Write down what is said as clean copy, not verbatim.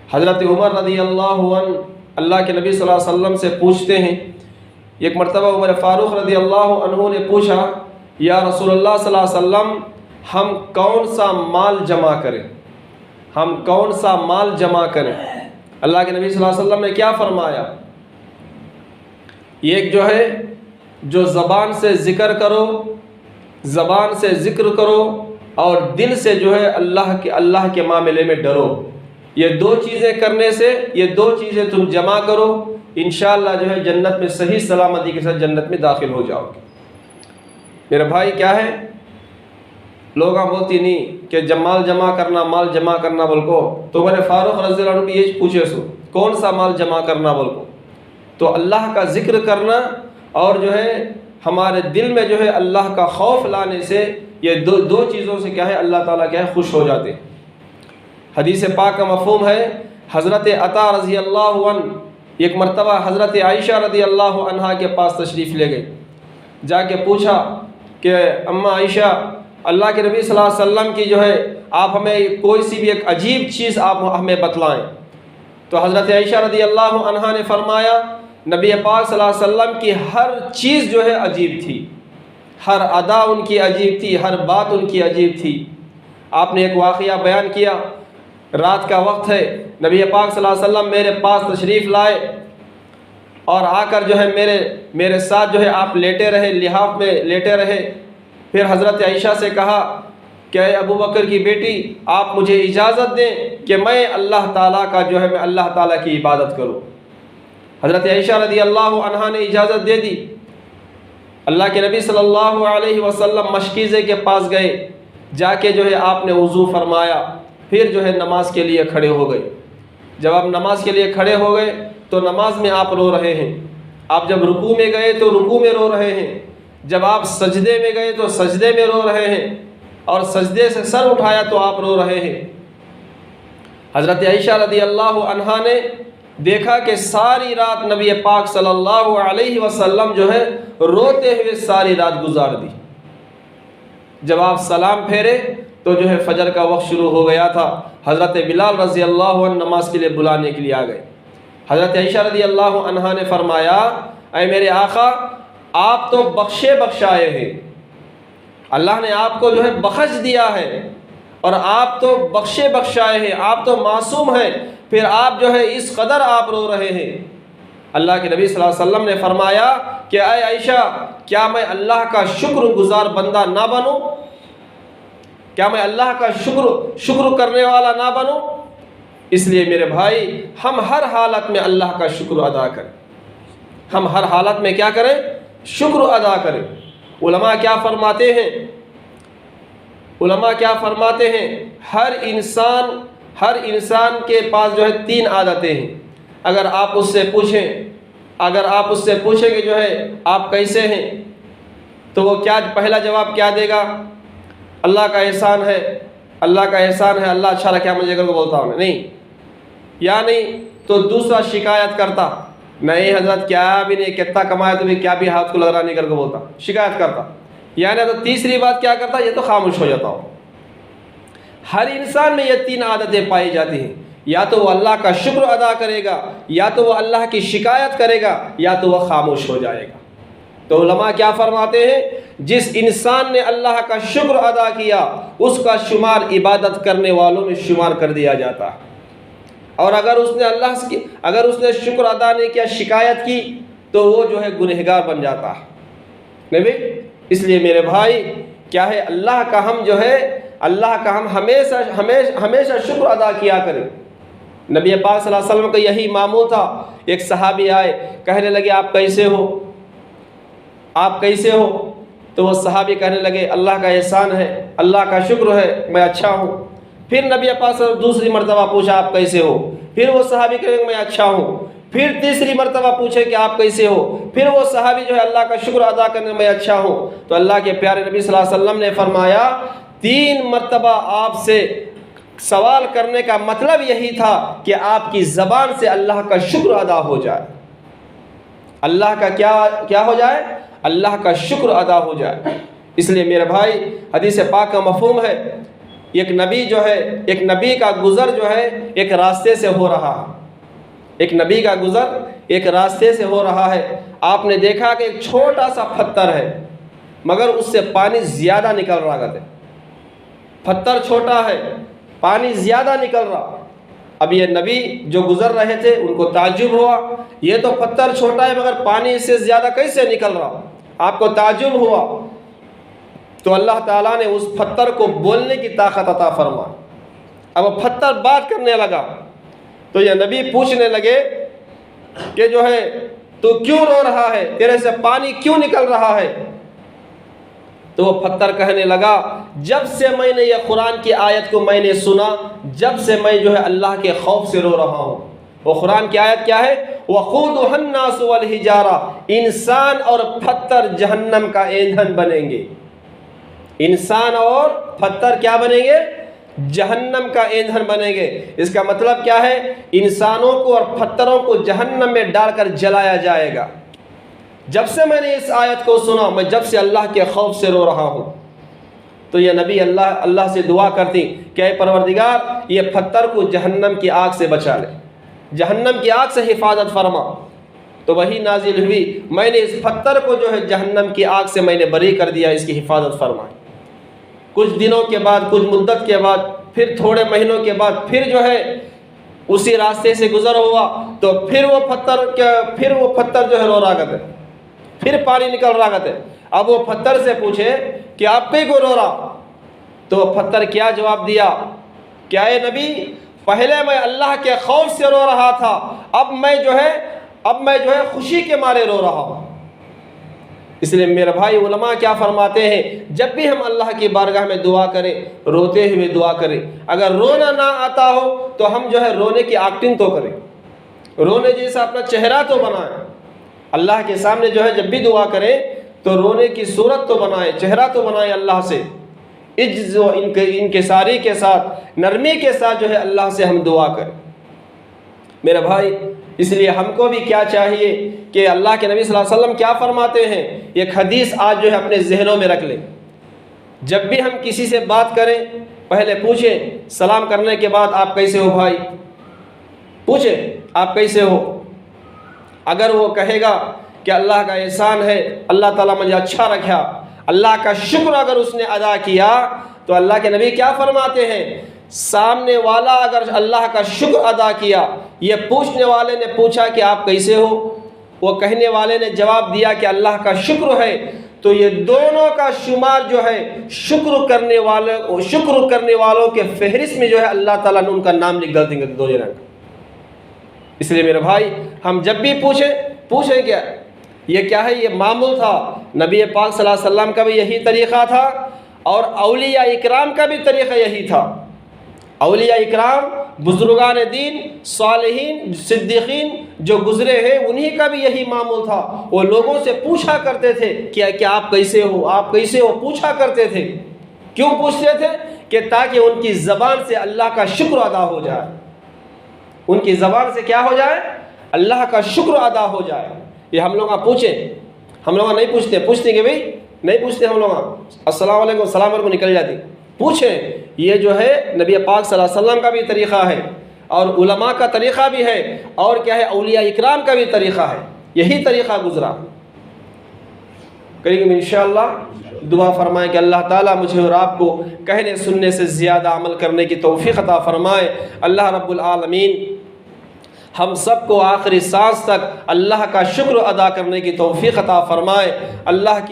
حضرت عمر رضی اللہ عنہ اللہ کے نبی صلی اللہ علیہ وسلم سے پوچھتے ہیں، ایک مرتبہ عمر فاروق رضی اللہ عنہ نے پوچھا، یا رسول اللہ صلی اللہ علیہ وسلم ہم کون سا مال جمع کریں، ہم کون سا مال جمع کریں؟ اللہ کے نبی صلی اللہ علیہ وسلم نے کیا فرمایا؟ ایک جو ہے جو زبان سے ذکر کرو، زبان سے ذکر کرو اور دل سے جو ہے اللہ کے معاملے میں ڈرو، یہ دو چیزیں کرنے سے، یہ دو چیزیں تم جمع کرو، انشاءاللہ جو ہے جنت میں صحیح سلامتی کے ساتھ جنت میں داخل ہو جاؤ گے۔ میرے بھائی کیا ہے، لوگ بولتی نہیں کہ جب مال جمع کرنا، مال جمع کرنا بول کو، تو عمر فاروق رضی اللہ عنہ بھی یہ پوچھے سو کون سا مال جمع کرنا بول کو، تو اللہ کا ذکر کرنا اور جو ہے ہمارے دل میں جو ہے اللہ کا خوف لانے سے، یہ دو چیزوں سے کیا ہے اللہ تعالیٰ کیا ہے خوش ہو جاتے ہیں۔ حدیث پاک کا مفہوم ہے، حضرت عطا رضی اللہ عنہ ایک مرتبہ حضرت عائشہ رضی اللہ عنہا کے پاس تشریف لے گئے، جا کے پوچھا کہ اماں عائشہ، اللہ کے نبی صلی اللہ علیہ وسلم کی جو ہے آپ ہمیں کوئی سی بھی ایک عجیب چیز آپ ہمیں بتلائیں۔ تو حضرت عائشہ رضی اللہ عنہا نے فرمایا، نبی پاک صلی اللہ علیہ وسلم کی ہر چیز جو ہے عجیب تھی، ہر ادا ان کی عجیب تھی، ہر بات ان کی عجیب تھی۔ آپ نے ایک واقعہ بیان کیا، رات کا وقت ہے، نبی پاک صلی اللہ علیہ وسلم میرے پاس تشریف لائے اور آ کر جو ہے میرے ساتھ جو ہے آپ لیٹے رہے، لحاف میں لیٹے رہے۔ پھر حضرت عائشہ سے کہا کہ اے ابو بکر کی بیٹی، آپ مجھے اجازت دیں کہ میں اللہ تعالیٰ کا جو ہے میں اللہ تعالیٰ کی عبادت کروں۔ حضرت عائشہ رضی اللہ عنہا نے اجازت دے دی۔ اللہ کے نبی صلی اللہ علیہ وسلم مشکیزے کے پاس گئے، جا کے جو ہے آپ نے وضو فرمایا، پھر جو ہے نماز کے لیے کھڑے ہو گئے۔ جب آپ نماز کے لیے کھڑے ہو گئے تو نماز میں آپ رو رہے ہیں، آپ جب رکوع میں گئے تو رکوع میں رو رہے ہیں، جب آپ سجدے میں گئے تو سجدے میں رو رہے ہیں، اور سجدے سے سر اٹھایا تو آپ رو رہے ہیں۔ حضرت عائشہ رضی اللہ عنہا نے دیکھا کہ ساری رات نبی پاک صلی اللہ علیہ وسلم جو ہے روتے ہوئے ساری رات گزار دی۔ جب آپ سلام پھیرے تو جو ہے فجر کا وقت شروع ہو گیا تھا، حضرت بلال رضی اللہ عنہ نماز کے لیے بلانے کے لیے آ گئے۔ حضرت عائشہ رضی اللہ عنہا نے فرمایا، اے میرے آقا، آپ تو بخشے بخشائے ہیں، اللہ نے آپ کو جو ہے بخش دیا ہے، اور آپ تو بخشے بخشائے ہیں، آپ تو معصوم ہیں، پھر آپ جو ہے اس قدر آپ رو رہے ہیں۔ اللہ کے نبی صلی اللہ علیہ وسلم نے فرمایا کہ اے عائشہ، کیا میں اللہ کا شکر گزار بندہ نہ بنوں؟ کیا میں اللہ کا شکر کرنے والا نہ بنوں؟ اس لیے میرے بھائی، ہم ہر حالت میں اللہ کا شکر ادا کریں، ہم ہر حالت میں کیا کریں؟ شکر ادا کریں۔ علماء کیا فرماتے ہیں؟ علماء کیا فرماتے ہیں؟ ہر انسان کے پاس جو ہے 3 عادتیں ہیں۔ اگر آپ اس سے پوچھیں کہ جو ہے آپ کیسے ہیں، تو وہ کیا پہلا جواب کیا دے گا؟ اللہ کا احسان ہے، اللہ کا احسان ہے، اللہ اچھا رکھے مجھے کو بولتا ہوں نہیں، یا نہیں تو دوسرا شکایت کرتا، نہیں حضرت کیا بھی نہیں، کتنا کمایا تو بھی کیا بھی ہاتھ کو لگ رہا نہیں کر کے بولتا، شکایت کرتا، یعنی تو تیسری بات کیا کرتا؟ یہ تو خاموش ہو جاتا ہوں۔ ہر انسان میں یہ 3 عادتیں پائی جاتی ہیں، یا تو وہ اللہ کا شکر ادا کرے گا، یا تو وہ اللہ کی شکایت کرے گا، یا تو وہ خاموش ہو جائے گا۔ تو علماء کیا فرماتے ہیں؟ جس انسان نے اللہ کا شکر ادا کیا، اس کا شمار عبادت کرنے والوں میں شمار کر دیا جاتا ہے، اور اگر اس نے شکر ادا نہیں کیا، شکایت کی، تو وہ جو ہے گنہگار بن جاتا ہے۔ نہیں، اس لیے میرے بھائی کیا ہے، اللہ کا ہم ہمیشہ شکر ادا کیا کریں۔ نبی پاک صلی اللہ علیہ وسلم کا یہی معمول تھا۔ ایک صحابی آئے، کہنے لگے آپ کیسے ہو، آپ کیسے ہو؟ تو وہ صحابی کہنے لگے اللہ کا احسان ہے، اللہ کا شکر ہے، میں اچھا ہوں۔ پھر نبی پاک صلی اللہ علیہ وسلم دوسری مرتبہ پوچھا آپ کیسے ہو؟ پھر وہ صحابی کہنے لگے میں اچھا ہوں۔ پھر تیسری مرتبہ پوچھے کہ آپ کیسے ہو؟ پھر وہ صحابی جو ہے اللہ کا شکر ادا کرنے میں اچھا ہوں۔ تو اللہ کے پیارے نبی صلی اللہ علیہ وسلم نے فرمایا 3 مرتبہ آپ سے سوال کرنے کا مطلب یہی تھا کہ آپ کی زبان سے اللہ کا شکر ادا ہو جائے، اللہ کا کیا ہو جائے؟ اللہ کا شکر ادا ہو جائے۔ اس لیے میرے بھائی، حدیث پاک کا مفہوم ہے ایک نبی جو ہے، ایک نبی کا گزر جو ہے ایک راستے سے ہو رہا ہے، ایک نبی کا گزر ایک راستے سے ہو رہا ہے. آپ نے دیکھا کہ ایک چھوٹا سا پتھر ہے مگر اس سے پانی زیادہ نکل رہا ہے. پتھر چھوٹا ہے، پانی زیادہ نکل رہا. اب یہ نبی جو گزر رہے تھے ان کو تعجب ہوا، یہ تو پتھر چھوٹا ہے مگر پانی اس سے زیادہ کیسے نکل رہا؟ آپ کو تعجب ہوا تو اللہ تعالیٰ نے اس پتھر کو بولنے کی طاقت عطا فرمائی. اب وہ پتھر بات کرنے لگا تو یہ نبی پوچھنے لگے کہ جو ہے تو کیوں رو رہا ہے، تیرے سے پانی کیوں نکل رہا ہے؟ تو وہ پتھر کہنے لگا جب سے میں نے یہ قرآن کی آیت کو میں نے سنا، جب سے میں جو ہے اللہ کے خوف سے رو رہا ہوں. وہ قرآن کی آیت کیا ہے؟ وَقُودُهَا النَّاسُ وَالْحِجَارَةُ، انسان اور پتھر جہنم کا ایندھن بنیں گے. انسان اور پتھر کیا بنیں گے؟ جہنم کا ایندھن بنیں گے. اس کا مطلب کیا ہے؟ انسانوں کو اور پتھروں کو جہنم میں ڈال کر جلایا جائے گا. جب سے میں نے اس آیت کو سنا، میں جب سے اللہ کے خوف سے رو رہا ہوں. تو یہ نبی اللہ سے دعا کرتی کہ اے پروردگار یہ پتھر کو جہنم کی آگ سے بچا لے، جہنم کی آگ سے حفاظت فرما. تو وہی نازل ہوئی، میں نے اس پتھر کو جو ہے جہنم کی آگ سے میں نے بری کر دیا، اس کی حفاظت فرمائی. کچھ دنوں کے بعد، کچھ مدت کے بعد، پھر تھوڑے مہینوں کے بعد پھر جو ہے اسی راستے سے گزر ہوا تو پھر وہ پتھر جو ہے رو رہا کرتے، پھر پانی نکل رہا کرتے. اب وہ پتھر سے پوچھے کہ آپ کئی کو رو رہا؟ تو وہ پتھر کیا جواب دیا کہ اے نبی پہلے میں اللہ کے خوف سے رو رہا تھا، اب میں جو ہے خوشی کے مارے رو رہا ہوں. اس لیے میرے بھائی علماء کیا فرماتے ہیں، جب بھی ہم اللہ کی بارگاہ میں دعا کریں روتے ہوئے دعا کریں. اگر رونا نہ آتا ہو تو ہم جو ہے رونے کی ایکٹنگ تو کریں، رونے جیسا اپنا چہرہ تو بنائیں. اللہ کے سامنے جو ہے جب بھی دعا کریں تو رونے کی صورت تو بنائیں، چہرہ تو بنائیں. اللہ سے عجز و انکساری کے ساتھ، نرمی کے ساتھ جو ہے اللہ سے ہم دعا کریں. میرے بھائی اس لیے ہم کو بھی کیا چاہیے کہ اللہ کے نبی صلی اللہ علیہ وسلم کیا فرماتے ہیں، ایک حدیث آج جو ہے اپنے ذہنوں میں رکھ لیں. جب بھی ہم کسی سے بات کریں پہلے پوچھیں، سلام کرنے کے بعد آپ کیسے ہو بھائی، پوچھیں آپ کیسے ہو. اگر وہ کہے گا کہ اللہ کا احسان ہے، اللہ تعالیٰ مجھے اچھا رکھا، اللہ کا شکر اگر اس نے ادا کیا تو اللہ کے نبی کیا فرماتے ہیں، سامنے والا اگر اللہ کا شکر ادا کیا، یہ پوچھنے والے نے پوچھا کہ آپ کیسے ہو، وہ کہنے والے نے جواب دیا کہ اللہ کا شکر ہے، تو یہ دونوں کا شمار جو ہے شکر کرنے والوں کے فہرست میں جو ہے اللہ تعالیٰ نے ان کا نام لکھ دیں گے دو جنوں کا. اس لیے میرے بھائی ہم جب بھی پوچھیں کیا یہ کیا ہے، یہ معمول تھا. نبی پاک صلی اللہ علیہ وسلم کا بھی یہی طریقہ تھا اور اولیاء اکرام کا بھی طریقہ یہی تھا. اولیاء اکرام، بزرگان دین، صالحین، صدیقین جو گزرے ہیں انہی کا بھی یہی معمول تھا. وہ لوگوں سے پوچھا کرتے تھے کہ آپ کیسے ہو، آپ کیسے ہو، پوچھا کرتے تھے. کیوں پوچھتے تھے؟ کہ تاکہ ان کی زبان سے اللہ کا شکر ادا ہو جائے. ان کی زبان سے کیا ہو جائے؟ اللہ کا شکر ادا ہو جائے. یہ ہم لوگ پوچھیں، ہم لوگ نہیں پوچھتے کہ بھئی نہیں پوچھتے. ہم لوگ السلام علیکم السلام علیکم نکل جاتی. پوچھیں. یہ جو ہے نبی پاک صلی اللہ علیہ وسلم کا بھی طریقہ ہے اور علماء کا طریقہ بھی ہے اور کیا ہے اولیاء اکرام کا بھی طریقہ ہے. یہی طریقہ گزرا. کریں گے انشاءاللہ. دعا فرمائیں کہ اللہ تعالیٰ مجھے اور آپ کو کہنے سننے سے زیادہ عمل کرنے کی توفیق عطا فرمائے. اللہ رب العالمین ہم سب کو آخری سانس تک اللہ کا شکر ادا کرنے کی توفیق عطا فرمائے. اللہ کی